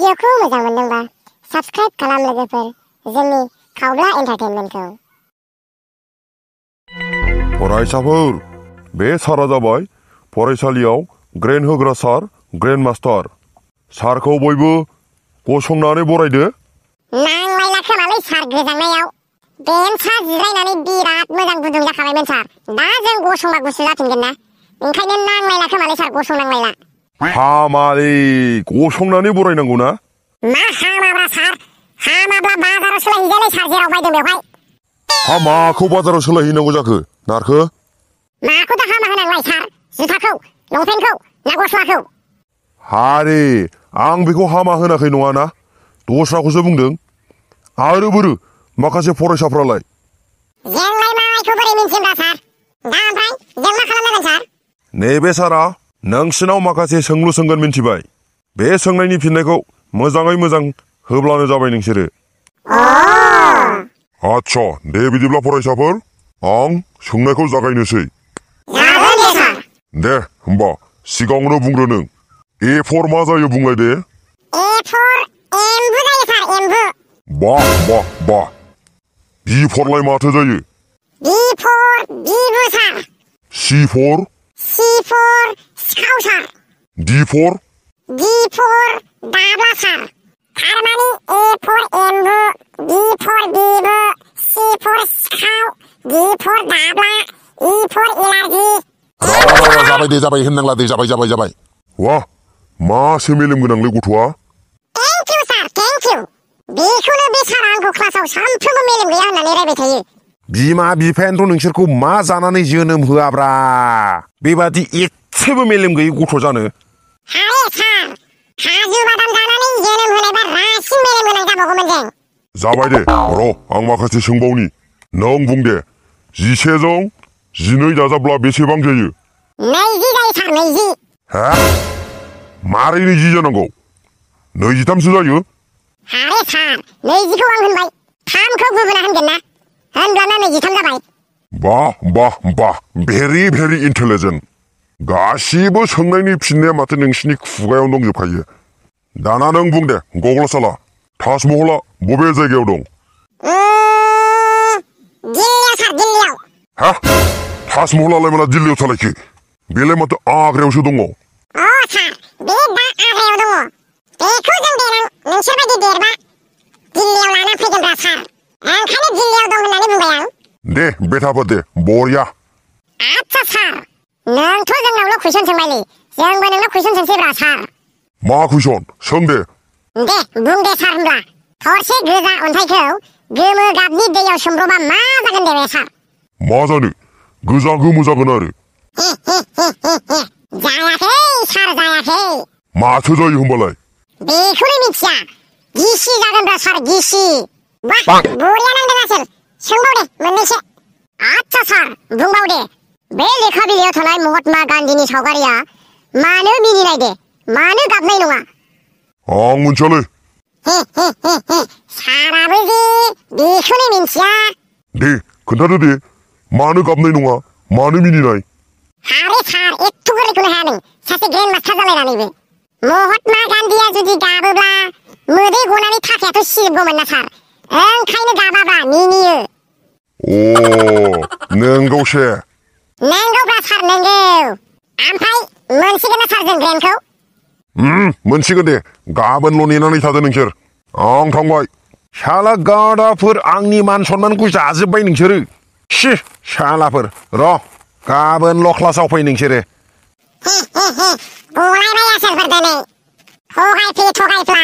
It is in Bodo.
भिडिअखौ मोजां मोनदोंबा साबस्क्राइब खालाम लोगोफोर जोंनि खावब्ला एन्टारटेनमेन्टखौ। फरायसाफोर, बे सारा जाबाय फरायसालियाव ग्रेन होग्रा सार, ग्रेन मास्टार। सारखौ बयबो गसंनानै बरायदो। नांलायला खोमालै सार गोजांनायाव। बेन्चआ जिरायनानै बिराद मोजां गुदुं जाखाबायमोन सार। दा जों गसंबा गुसु जाफिनगोन ना। ओंखायनो नांलायला खोमालै सार, गसंनांलायला। हामालै, गसंनानै बरायनांगौ ना। मा हामाब्रा सार? हामाब्ला बाजाराव सोलायहैजालै सार, जेराव बायदों बेवहाय। हा माखौ बाजाराव सोलायहैनांगौ जाखो नारखो? माखौथ' हामा होनांलाय सार? जुथाखौ, लंपेन्टखौ ना गस्लाखौ? हारे, आं बेखौ हामा होनाखै नङाना, दस्राखौसो बुंदों। आरो बोरो माखासे फरायसाफ्रालाय? जोंलाय मालायखौ बोरै मिन्थिब्रा सार? दा ओमफ्राय जों मा खालामनांगोन सार? नैबे सारा नोंसिनाव माखासे सोंलु सोंगोन, मिन्थिबाय? बे सोंनायनि फिननायखौ मोजाङै मोजां होब्लानो जाबाय नोंसोरो। आच्छा, दे बिदिब्ला फरायसाफोर, आं सोंनायखौ जागायनोसै। जागोन दे सार। दे होमबा सिगाङावनो बुंग्रो नों। ए फर मा जायो बुंलाय दे। ए फर एम्बु जायो सार, एम्बु। बाह बाह बाह। बि फरलाय माथो जायो? बि फर बिबु सार। सि फर? सि फर सिखाव सार। D for? डि फर दाब्ला सार। थारमानि ए फर एम्बु, बि फर बिबु, सि फर सिखाव, डि फर दाब्ला, इ फर एलार्जि। जाबाय दे, जाबाय होननांला दे, जाबाय। वाह, मासे मेलेम गोनांलै गथ'आ। Thank you sir, thank you. बेखौनो बे सारा आंखौ क्लासाव सानफ्रोमबो मेलेम गैया होननानै रायबाय थायो। बिमा बिफायानोथ' नोंसोरखौ मा जानानै जोनोम होआब्रा, बेबादि एसेबो मेलेम गैयै गथ' जानो। हारे सार, काजु बादाम जानानै जोनोम होनायबा रासिन मेलेम गोनां जाबावगौमोन जों। जाबाय दे, र' आं माखासे सोंबावनि। नों बुं दे, 11जों 12 दाजाबब्ला बेसेबां जायो? 20 जायो सार, 20। हा? मारै 20 जानांगौ? 23सो जायो। हारे सार, 20खौ आं होनबाय, 3खौ गुबुना होनगोन ना? होनब्लाना 23 जाबाय। बाह, भेरि भेरि इन्टेलिजेन्ट। गासिबो सोंनायनि फिननाया माथो नोंसिनि खुगायावनो दंजोबखायो। दाना नों बुं दे, गग्लसाला, ताजमहला बबे जायगायाव दं? दिल्लीयाव सार, दिल्लीयाव। हा? ताजमहलालाय माला दिल्लीयाव थालायखो? बेलाय माथो आग्रायावसो दङ। सार, बे दा आग्रायाव दङ। बेखौ जों देनां नोंसोरबायदि देरबा दिल्लीयाव लाना फैगोनब्रा सार। ओंखायनो दिल्लीयाव दं होननानै बुंबाय आं। दे बेथाफोर दे, बरिया। आच्छा सार, नोंथ' जोंनावल' कुइसन सोंबायलै, जोंबो नोंनाव कुइसन सोंसैब्रा सार। मा कुइसन? सों दे। दे बुं दे सार होनब्ला, थरसे गोजा अन्थाइखौ गोमो गाबनि दैयाव सोमब्रबा मा जागोन दे बे सार? मा जानो, गोजा गोमो जागोन आरो। जायाखै सार, जायाखै। माथो जायो होमबालाय? बेखौनो मिथिया, गिसि जागोनब्रा सार, गिसि। वाह, बरिया नांदों आसोल। सोंबाव दे मोननैसो। आच्छा सार, बुंबाव दे, बे लेखा बिलाइयाव थानाय महात्मा गान्धीनि सावगारिया मानो मिनिनाय दे, मानो गाबनाय नङा? आं मोनथियालै। साराबो जे बेखौनो मिथिया। दे खोन्थादो दे, मानो गाबनाय नङा, मानो मिनिनाय? हारे सार, एथ' गोरलैखौनो हाया नों, सासे ग्रेन्ड मास्टार जालायनानैबो। महात्मा गान्धीया जुदि गाबोब्ला मोदै गनानै थाखायाथ' सिजोबगौमोन ना सार। ओंखायनो गाबाब्रा, मिनियो। नोंगौसे। नोंगौब्रा सार, नोंगौ। ओमफ्राय मोनसिगोन ना सार जों ग्रेन्डखौ? मोनसिगोन दे, गाबोनल' नेनानै थादो नोंसोर। आं थांबाय। शाला गादाफोर, आंनि मान सन्मानखौ जाजोब्बाय नोंसोरो। शी, शालाफोर, र' गाबोनल' क्लासाव फै नोंसोरो। गलायबाय आसोलफोर दिनै, थगायफ्ले थगायफ्ला।